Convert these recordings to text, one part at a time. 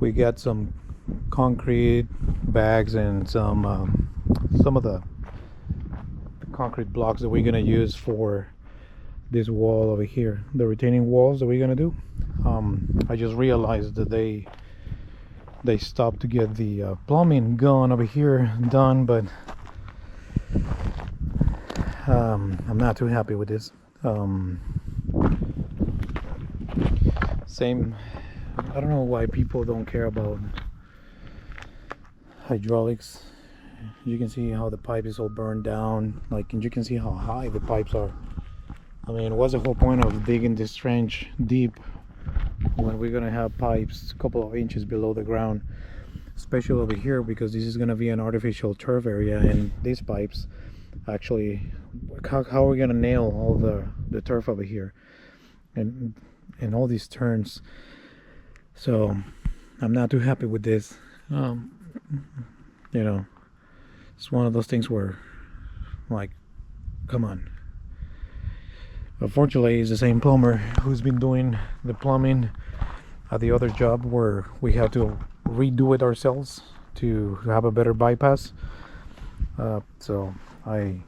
We got some concrete bags and some of the concrete blocks that we're gonna use for this wall over here, the retaining walls that we're gonna do. I just realized that they stopped to get the plumbing going over here done, but I'm not too happy with this. Same, I don't know why people don't care about hydraulics. You can see how the pipe is all burned down, like, and you can see how high the pipes are. I mean, what's the whole point of digging this trench deep when we're gonna have pipes a couple of inches below the ground, especially over here, because this is gonna be an artificial turf area, and these pipes actually, how are we gonna nail all the turf over here and all these turns? So I'm not too happy with this. You know, it's one of those things where, like, come on. Unfortunately, it's the same plumber who's been doing the plumbing at the other job where we have to redo it ourselves to have a better bypass. So I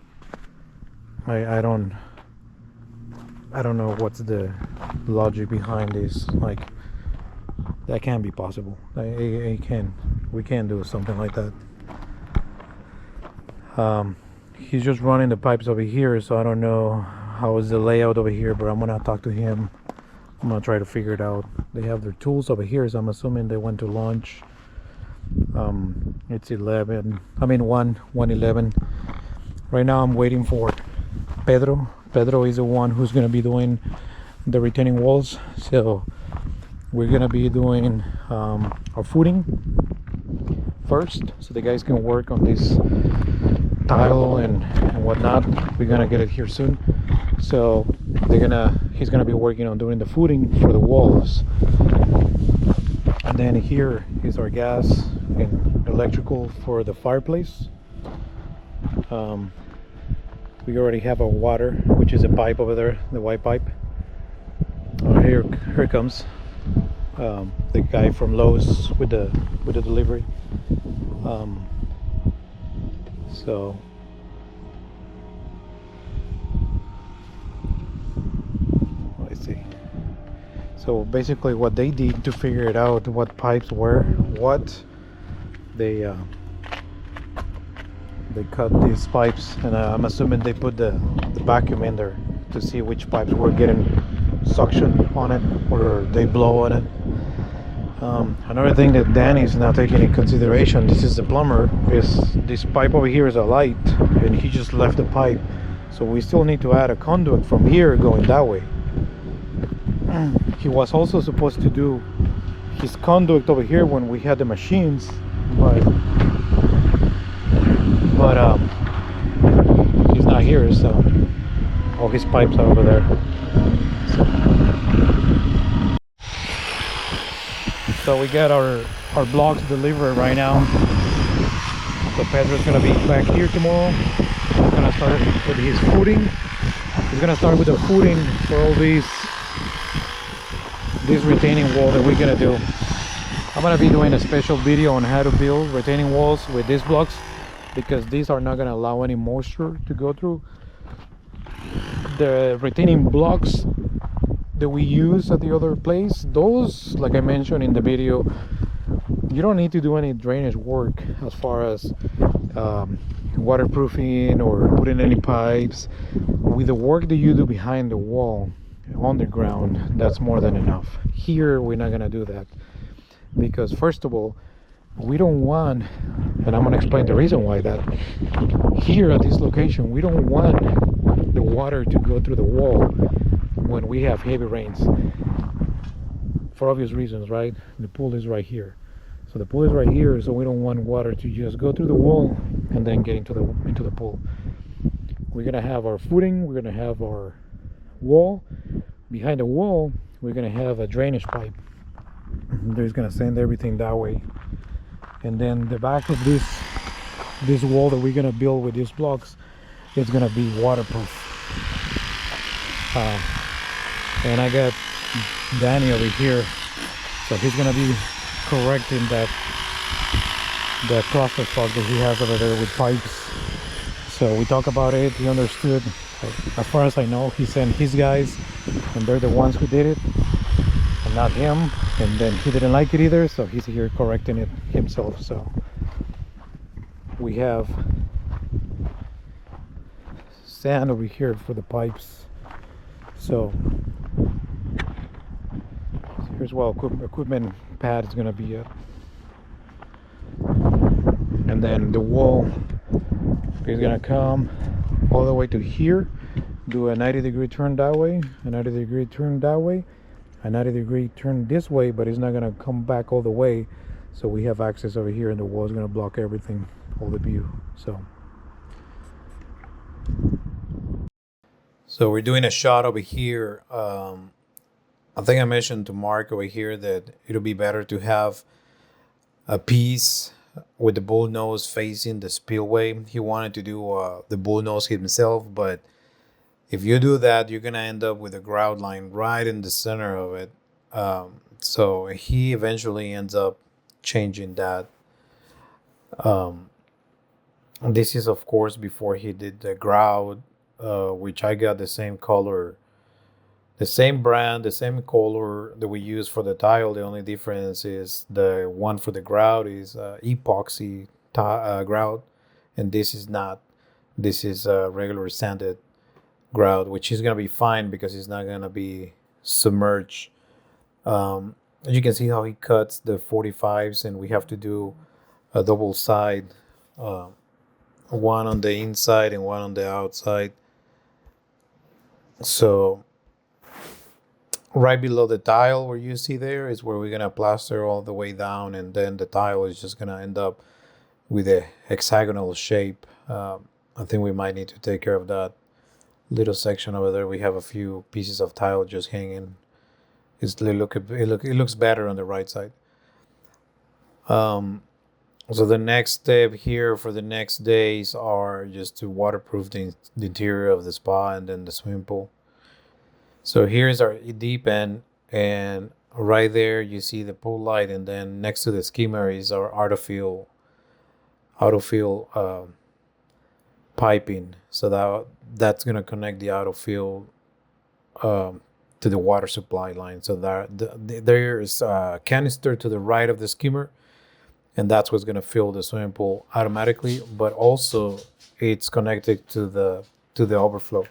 don't know what's the logic behind this. Like, that can't be possible. We can't do something like that. He's just running the pipes over here, so I don't know how is the layout over here, but I'm gonna talk to him. I'm gonna try to figure it out. They have their tools over here, so I'm assuming they went to lunch. It's 1:11. Right now I'm waiting for Pedro. Pedro is the one who's gonna be doing the retaining walls, so we're gonna be doing our footing first, so the guys can work on this tile and whatnot. We're gonna get it here soon, so he's gonna be working on doing the footing for the walls, and then here is our gas and electrical for the fireplace. We already have our water, which is a pipe over there, the white pipe. Here it comes. The guy from Lowe's with the delivery. So let's see. So basically what they did to figure it out, what pipes were what, they cut these pipes, and I'm assuming they put the vacuum in there to see which pipes were getting suction on it or they blow on it. Another thing that Danny's not taking in consideration, this is the plumber, is this pipe over here is a light, and he just left the pipe, so we still need to add a conduit from here going that way. He was also supposed to do his conduit over here when we had the machines, but he's not here, so all his pipes are over there. So we got our blocks delivered right now. So Pedro's gonna be back here tomorrow. He's gonna start with his footing. He's gonna start with the footing for all this retaining wall that we're gonna do. I'm gonna be doing a special video on how to build retaining walls with these blocks, because these are not gonna allow any moisture to go through. The retaining blocks that we use at the other place, those, like I mentioned in the video, you don't need to do any drainage work as far as waterproofing or putting any pipes. With the work that you do behind the wall underground, that's more than enough. Here we're not gonna do that, because first of all, we don't want, and I'm gonna explain the reason why, that here at this location we don't want the water to go through the wall when we have heavy rains, for obvious reasons, right? The pool is right here, so the pool is right here, so we don't want water to just go through the wall and then get into the pool. We're gonna have our footing, we're gonna have our wall. Behind the wall we're gonna have a drainage pipe. They're just gonna send everything that way, and then the back of this wall that we're gonna build with these blocks is gonna be waterproof. And I got Danny over here, so he's gonna be correcting that cluster fault that he has over there with pipes. So we talked about it. He understood. As far as I know, he sent his guys, and they're the ones who did it, and not him. And then he didn't like it either, so he's here correcting it himself. So we have sand over here for the pipes. So here's where equipment pad is gonna be at, and then the wall is gonna come all the way to here, do a 90-degree turn that way, a 90-degree turn that way, a 90-degree turn this way, but it's not gonna come back all the way, so we have access over here, and the wall is gonna block everything, all the view. So we're doing a shot over here. I think I mentioned to Mark over here that it'll be better to have a piece with the bull nose facing the spillway. He wanted to do the bull nose himself, but if you do that, you're gonna end up with a grout line right in the center of it. So he eventually ends up changing that. This is, of course, before he did the grout, which I got the same color, the same brand, the same color that we use for the tile. The only difference is the one for the grout is epoxy grout, and this is not. This is regular sanded grout, which is gonna be fine because it's not gonna be submerged. You can see how he cuts the 45s, and we have to do a double side, one on the inside and one on the outside. So right below the tile where you see there is where we're gonna plaster all the way down, and then the tile is just gonna end up with a hexagonal shape. I think we might need to take care of that little section over there. We have a few pieces of tile just hanging. It looks better on the right side. So the next step here for the next days are just to waterproof the interior of the spa and then the swimming pool. So here's our deep end, and right there you see the pool light, and then next to the skimmer is our autofill piping. So that's gonna connect the autofill to the water supply line. So there is a canister to the right of the skimmer, and that's what's gonna fill the swimming pool automatically. But also it's connected to the overflow.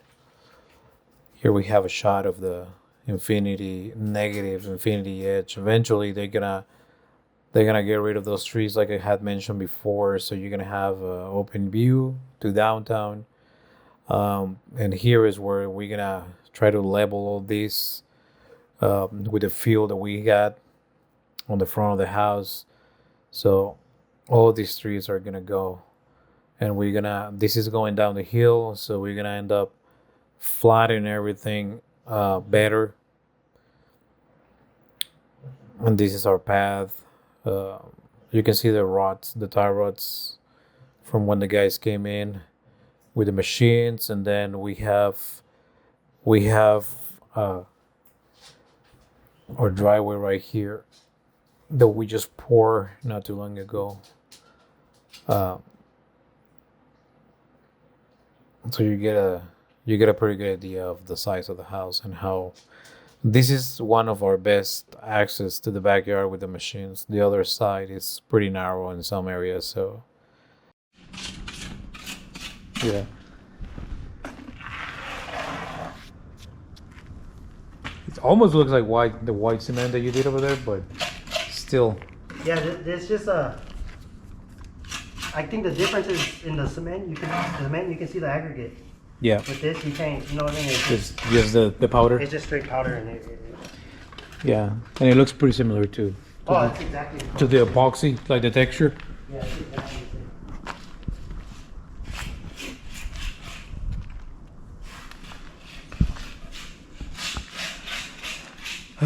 Here we have a shot of the negative infinity edge. Eventually they're gonna get rid of those trees like I had mentioned before. So you're gonna have an open view to downtown. And here is where we're gonna try to level all this with the field that we got on the front of the house. So all of these trees are gonna go, and this is going down the hill, so we're gonna end up flattening everything better. And this is our path. You can see the tie rods from when the guys came in with the machines, and then we have our driveway right here that we just poured not too long ago. So you get a pretty good idea of the size of the house and how this is one of our best access to the backyard with the machines. The other side is pretty narrow in some areas, so yeah. It almost looks like the white cement that you did over there, but still. Yeah, there's just I think the difference is in the cement. You can see the aggregate. Yeah. With this, you can't. You know what I mean? Just the powder. It's just straight powder, and yeah, and it looks pretty similar to that's exactly to the epoxy, like the texture. Yeah, it's exactly the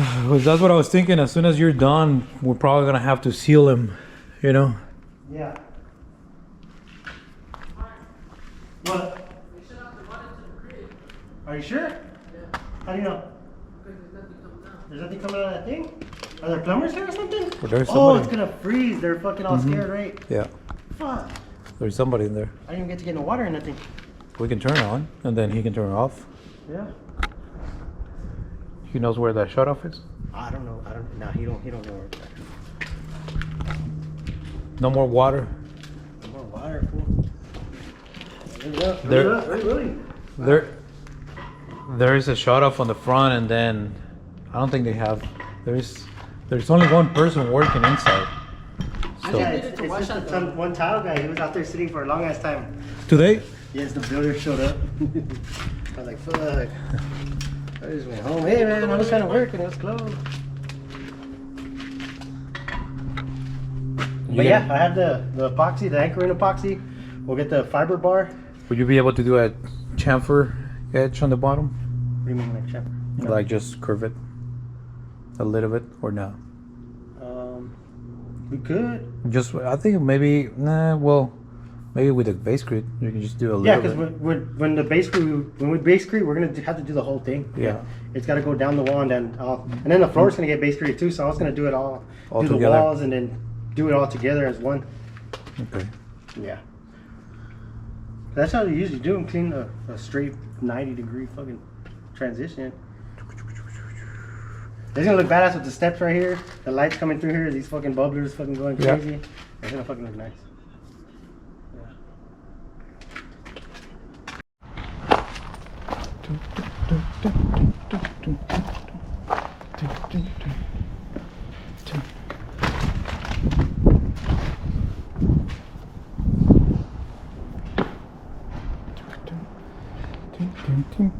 same. Well, that's what I was thinking. As soon as you're done, we're probably gonna have to seal him, you know. Yeah. What? Are you sure? Yeah. How do you know? Because there's nothing coming out of that thing? Are there plumbers here or something? Well, there's Oh, somebody. it's gonna freeze. They're fucking all scared, right? Yeah, Fuck. there's somebody in there. I didn't even get to get no water or nothing. We can turn it on, and then he can turn it off. Yeah. He knows where that shut off is. I don't know. Nah, he don't know where it's at. No more water. No more water, fool. There is a shut off on the front, and then I don't think they have. There's only one person working inside. So Yeah, it's just some one tile guy. He was out there sitting for a long ass time. today, Yes, the builder showed up. I was like, fuck. I just went home. Hey man, I was trying to work and it was closed. But yeah, I have the epoxy, the anchoring epoxy. We'll get the fiber bar. would you be able to do a chamfer edge on the bottom, What do you mean like chamfer? No. like just curve it a little bit, or no? We could. Just I think maybe well, maybe with the base grid you can just do a little Yeah, bit. because when the base crew, when we base crew, we're gonna have to do the whole thing. Yeah. It's got to go down the wall and then the floor is gonna get base crew too. So I was gonna do it all do together. the walls and then do it all together as one. Okay. Yeah. That's how they usually do them. Clean a straight 90-degree fucking transition. It's gonna look badass with the steps right here. The lights coming through here. These fucking bubblers fucking going Yeah. crazy. It's gonna fucking look nice.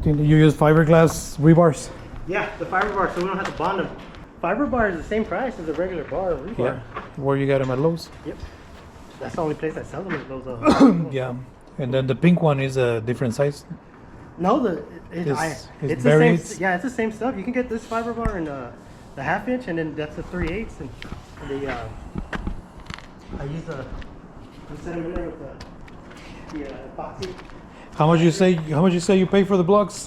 You use fiberglass rebars? Yeah, the fiber bar, so we don't have to bond them. Fiber bar is the same price as a regular bar or rebar. Yeah. Where you got them at Lowe's? Yep. That's the only place that sells them is those. Yeah. And then the pink one is a different size. No, It's it's the varied. same. Yeah, it's the same stuff. You can get this fiber bar in the 1/2 inch, and then that's the 3/8, and the I use the set them in there with the epoxy. How much you say you pay for the blocks?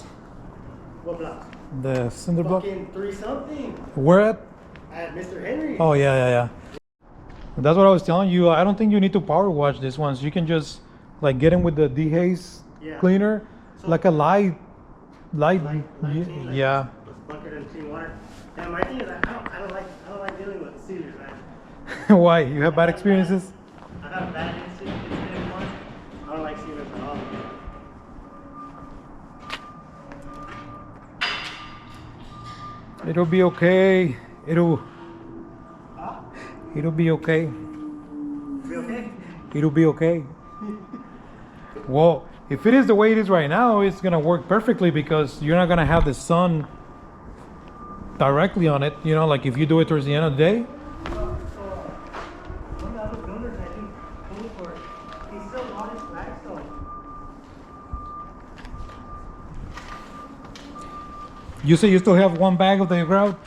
What block? The cinder block? Fucking 3 something. Where at? At Mr. Henry. Oh yeah. That's what I was telling you. I don't think you need to power wash these ones. You can just like get them with the dehaze Yeah. cleaner, So- like a light, Light clean, like yeah. just bucket and clean water. Yeah, my thing is I don't like dealing with sealers, man. Why? You have bad experiences? I got a bad incident once. I don't like sealers at all. It'll be okay. It'll Huh? be okay. Be okay? It'll be okay. Well, if it is the way it is right now, it's gonna work perfectly because you're not gonna have the sun directly on it. You know, like if you do it towards the end of the day. One of the other builders I think told for it. He still bought his flagstone. You say you still have one bag of the grout?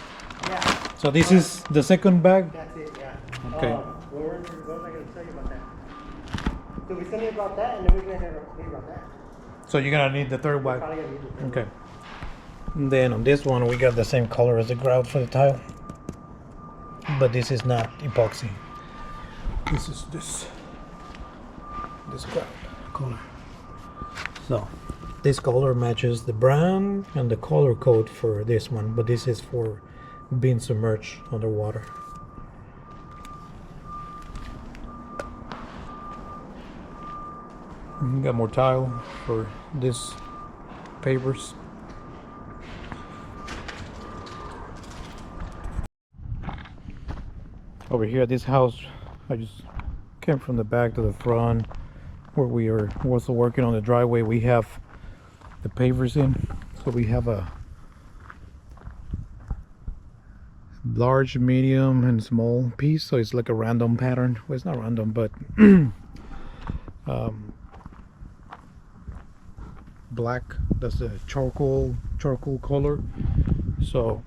Yeah, So this is the second bag? that's it, yeah. Okay. What was I going to tell you about that? So we still need about that, and then we're going to need about that. So you're gonna need the third bag. Probably going to need the Okay. And then on this one we got the same color as the grout for the tile. But this is not epoxy. This is this grout color. So this color matches the brown and the color code for this one, but this is for being submerged underwater. Got more tile for this pavers. Over here at this house, I just came from the back to the front where we are also working on the driveway. We have the pavers in, so we have a large, medium, and small piece, so it's like a random pattern. Well, it's not random, but black, that's the charcoal color. So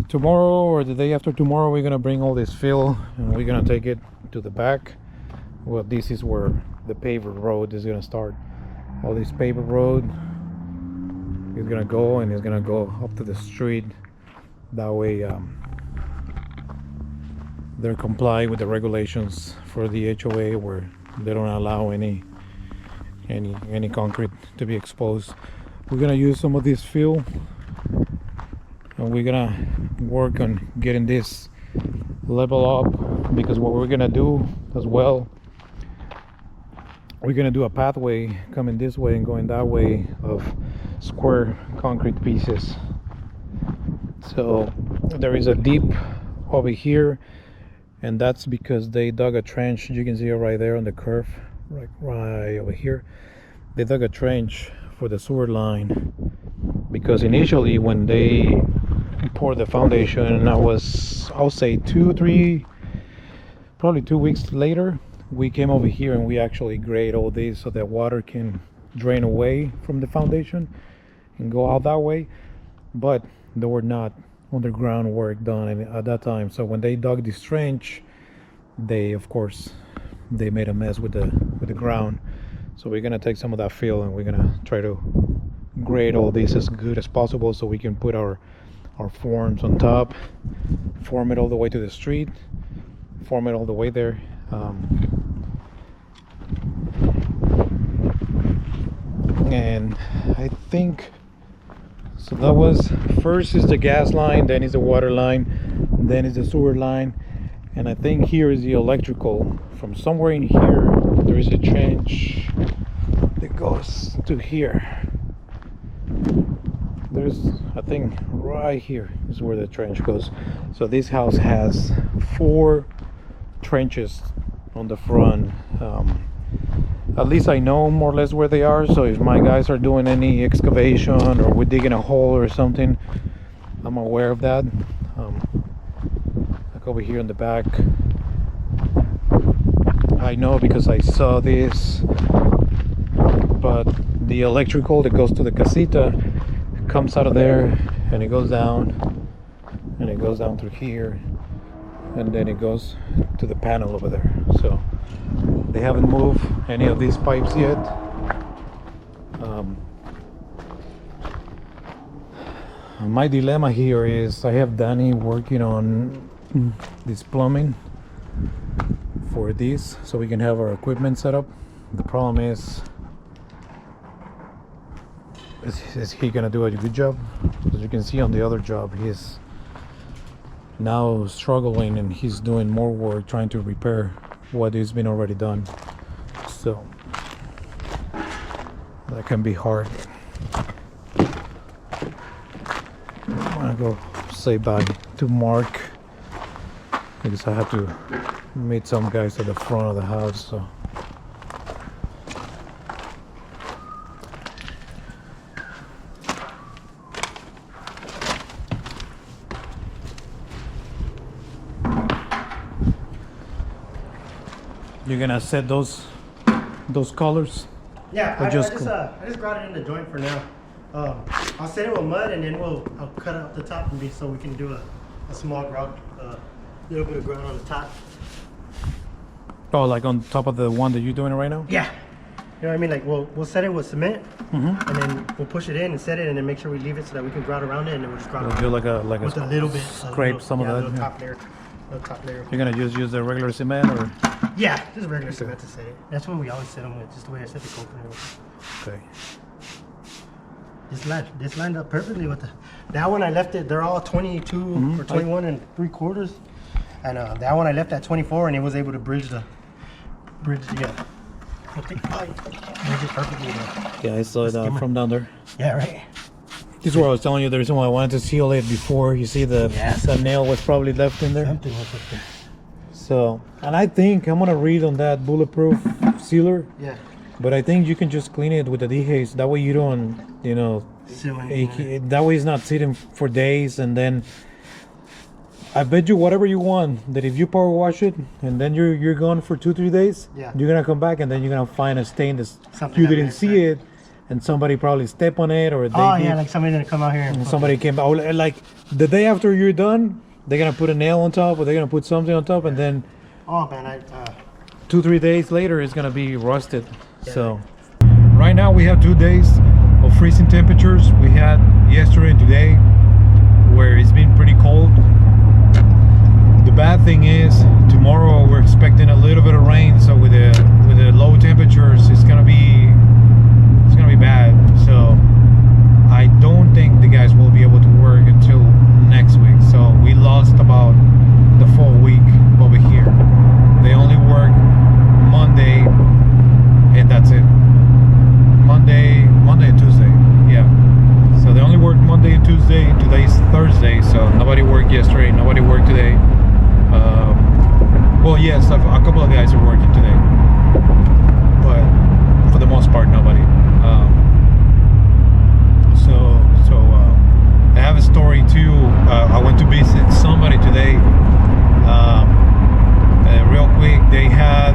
tomorrow or the day after tomorrow we're gonna bring all this fill and we're gonna take it to the back. Well, this is where the paver road is gonna start. All this paver road is gonna go, and it's gonna go up to the street That way they're complying with the regulations for the HOA, where they don't allow any concrete to be exposed. We're gonna use some of this fill, and we're gonna work on getting this level up, because what we're gonna do as well, we're gonna do a pathway coming this way and going that way of square concrete pieces. So there is a deep over here, and that's because they dug a trench. You can see it right there on the curve, right over here. They dug a trench for the sewer line, because initially when they poured the foundation, and I'll say probably 2 weeks later, we came over here and we actually grade all this so that water can drain away from the foundation and go out that way. But there were not underground work done at that time. So when they dug this trench, they made a mess with the ground. So we're gonna take some of that fill and we're gonna try to grade all this as good as possible, so we can put our forms on top, form it all the way to the street, form it all the way there. And I think so. That was, first is the gas line, then is the water line, then is the sewer line, and I think here is the electrical. From somewhere in here there is a trench that goes to here. There's, I think right here is where the trench goes. So this house has 4 trenches on the front. At least I know more or less where they are, so if my guys are doing any excavation or we're digging a hole or something, I'm aware of that. Like over here in the back, I know because I saw this. But the electrical that goes to the casita comes out of there, and it goes down, and it goes down through here, and then it goes to the panel over there. So they haven't moved any of these pipes yet. My dilemma here is I have Danny working on this plumbing for this, so we can have our equipment set up. The problem is he gonna do a good job? As you can see on the other job, he's now struggling, and he's doing more work trying to repair what has been already done. So that can be hard. I'm gonna go say bye to Mark, because I have to meet some guys at the front of the house. So you're gonna set those colors? Yeah, Or I just just got it in the joint for now. I'll set it with mud, and then I'll cut it up the top and so we can do a small grout, little bit of grout on the top. Oh, like on top of the one that you're doing right now? Yeah. You know what I mean? Like we'll set it with cement, and then we'll push it in and set it, and then make sure we leave it so that we can grout around it, and then we'll just grout around Do it like with a little bit, scrape some of that. little Yeah. top layer, little top layer. You're gonna just use the regular cement, or? Yeah, just regular cement to set it. That's what we always set them with, just the way I set the coconut. Okay. This lined up perfectly with that one. I left it. They're all 22 or 21 and 3/4, and that one I left at 24, and it was able to bridge the bridge it perfectly there. Yeah, I saw it from down there. Yeah, right. This is where I was telling you the reason why I wanted to seal it before. You see the nail was probably left in there. Something was up there. So, and I think I'm gonna read on that bulletproof sealer. Yeah. But I think you can just clean it with the dehaze. That way you don't, that way it's not sitting for days. And then I bet you whatever you want, that if you power wash it and then you're gone for 2-3 days, you're gonna come back and then you're gonna find a stain that you didn't see it, and somebody probably stepped on it, or they like somebody's gonna come out here and somebody came out. Like the day after you're done, they're gonna put a nail on top, or they're gonna put something on top, and then 2-3 days later it's gonna be rusted. So right now we have 2 days of freezing temperatures. We had yesterday and today. where it's been pretty cold. The bad thing is tomorrow we're expecting a little bit of rain, so with the low temperatures it's gonna be bad. So I don't think the guys will be able to work until next week. So we lost about the full week over here. They only work Monday and that's it. Monday and Tuesday. Yeah. So they only work Monday and Tuesday. Today's Thursday, so nobody worked yesterday, nobody worked today. Well, yes, a couple of guys are working today, but for the most part, nobody. I have a story too. I went to visit somebody today. Real quick, they had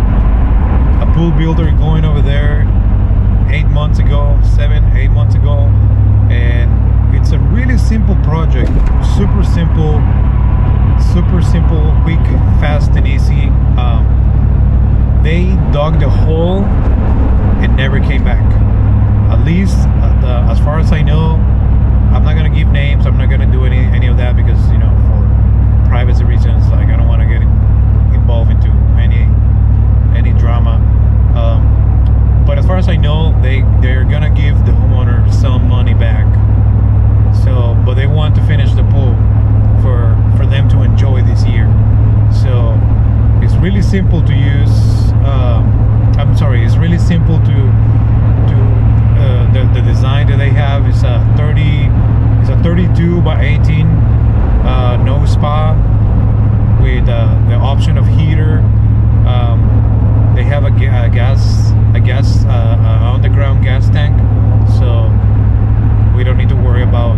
a pool builder going over there 8 months ago, 7-8 months ago, and it's a really simple project, super simple, quick, fast and easy. They dug the hole and never came back. At least as far as I know. I'm not gonna give names, I'm not gonna do any of that, because you know, for privacy reasons, like I don't want to get involved into any drama. But as far as I know, they're gonna give the homeowner some money back. So, but they want to finish the pool for them to enjoy this year. So it's really simple to use. It's really simple to the design that they have is a 32 by 18 no spa with the option of heater. They have a gas underground gas tank, so we don't need to worry about,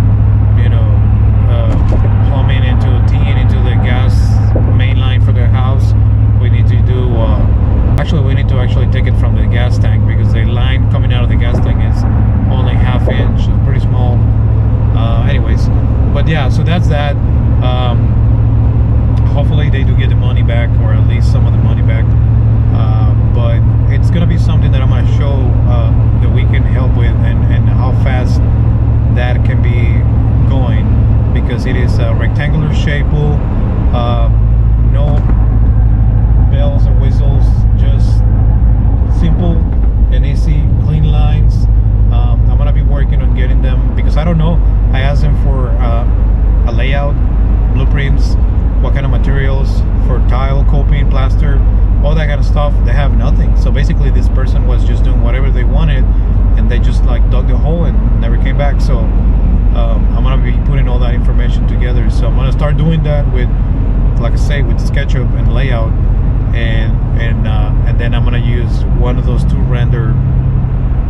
you know, plumbing teeing into the gas main line for their house. We need to do we need to actually take it from the gas tank, because the line coming out of the gas tank is only ½ inch, so pretty small. Anyways, but yeah, so that's that. Hopefully they do get the money back, or at least some of the money back. But it's gonna be something that I'm gonna show that we can help with, and how fast that can be going, because it is a rectangular shape pool. No bells and whistles, just simple and easy, clean lines. I'm gonna be working on getting them, because I don't know. I asked them for a layout, blueprints, what kind of materials for tile, coping, plaster, all that kind of stuff. They have nothing. So basically this person was just doing whatever they wanted, and they just like dug the hole and never came back. So I'm gonna be putting all that information together. So I'm gonna start doing that with, like I say, with SketchUp and layout, and then I'm gonna use one of those two render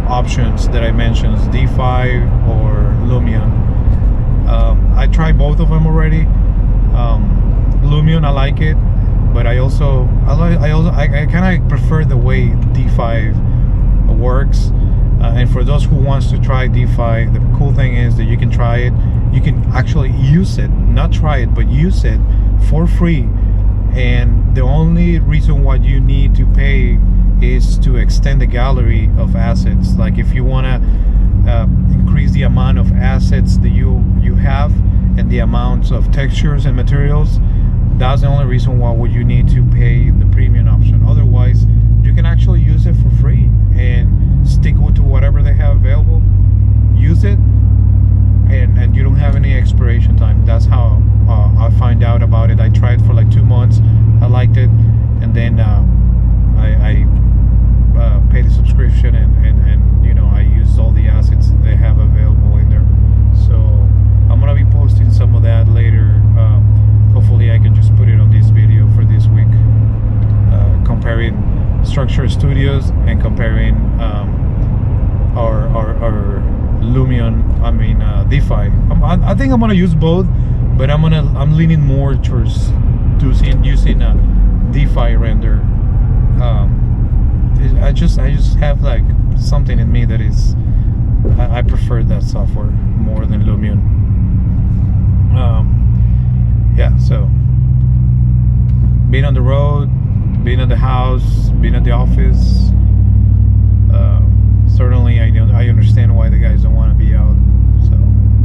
options that I mentioned, D5 or Lumion. I tried both of them already. Lumion, I like it, but I kind of prefer the way D5 works. And for those who wants to try D5, the cool thing is that you can try it. You can actually use it, not try it, but use it for free. And the only reason why you need to pay is to extend the gallery of assets. Like if you want to increase the amount of assets that you have, and the amounts of textures and materials, that's the only reason why would you need to pay the premium option. Otherwise, you can actually use it for free and stick to whatever they have available. Use it, and you don't have any expiration time. That's how I find out about it. I tried for like 2 months. I liked it, and then I paid the subscription, and you know, I used all the assets that they have available in there. So I'm gonna be posting some of that later. Hopefully I can just put it on this video for this week, comparing Structure Studios and comparing our Lumion, D5. I think I'm gonna use both, but I'm leaning more towards using a D5 render. I just have like something in me that is, I prefer that software more than Lumion. Yeah, so being on the road, being at the house, being at the office,